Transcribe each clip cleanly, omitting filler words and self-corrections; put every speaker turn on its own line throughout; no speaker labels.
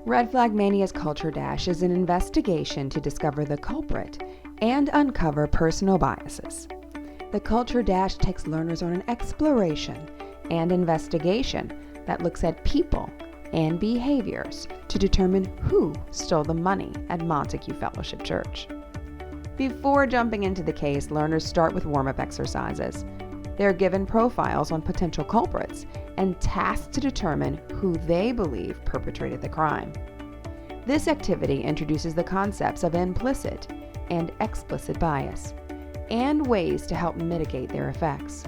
Red Flag Mania's Culture Dash is an investigation to discover the culprit and uncover personal biases. The Culture Dash takes learners on an exploration and investigation that looks at people and behaviors to determine who stole the money at Montague Fellowship Church. Before jumping into the case, learners start with warm-up exercises. They're given profiles on potential culprits and tasked to determine who they believe perpetrated the crime. This activity introduces the concepts of implicit and explicit bias and ways to help mitigate their effects.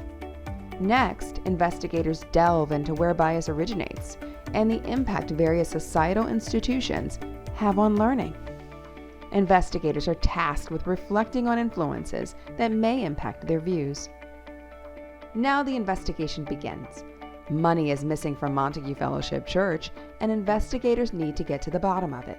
Next, investigators delve into where bias originates and the impact various societal institutions have on learning. Investigators are tasked with reflecting on influences that may impact their views. Now the investigation begins. Money is missing from Montague Fellowship Church, and investigators need to get to the bottom of it.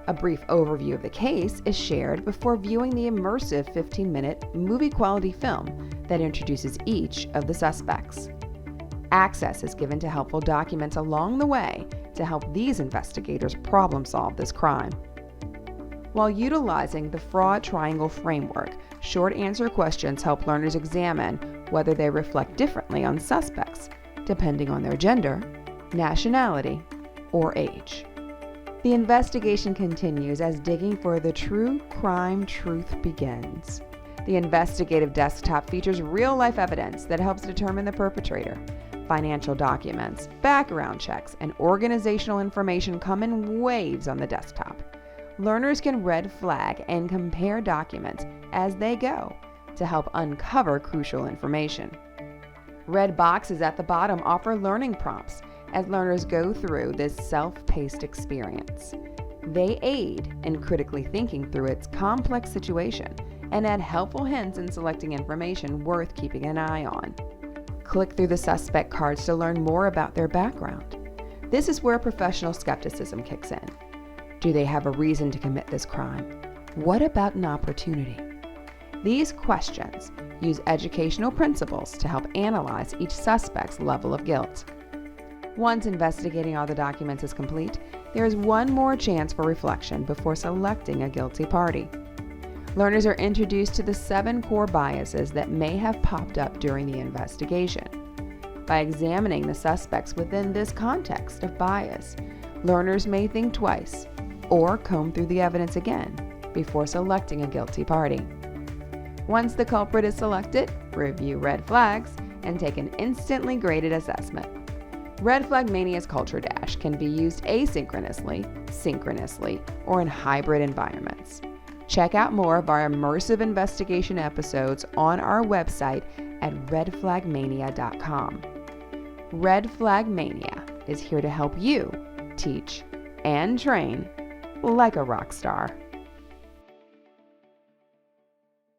A brief overview of the case is shared before viewing the immersive 15-minute movie-quality film that introduces each of the suspects. Access is given to helpful documents along the way to help these investigators problem-solve this crime. While utilizing the fraud triangle framework, short answer questions help learners examine whether they reflect differently on suspects, depending on their gender, nationality, or age. The investigation continues as digging for the true crime truth begins. The investigative desktop features real-life evidence that helps determine the perpetrator. Financial documents, background checks, and organizational information come in waves on the desktop. Learners can red flag and compare documents as they go to help uncover crucial information. Red boxes at the bottom offer learning prompts as learners go through this self-paced experience. They aid in critically thinking through its complex situation and add helpful hints in selecting information worth keeping an eye on. Click through the suspect cards to learn more about their background. This is where professional skepticism kicks in. Do they have a reason to commit this crime? What about an opportunity? These questions use educational principles to help analyze each suspect's level of guilt. Once investigating all the documents is complete, there is one more chance for reflection before selecting a guilty party. Learners are introduced to the 7 core biases that may have popped up during the investigation. By examining the suspects within this context of bias, learners may think twice or comb through the evidence again before selecting a guilty party. Once the culprit is selected, review red flags and take an instantly graded assessment. Red Flag Mania's Culture Dash can be used asynchronously, synchronously, or in hybrid environments. Check out more of our immersive investigation episodes on our website at redflagmania.com. Red Flag Mania is here to help you teach and train like a rock star.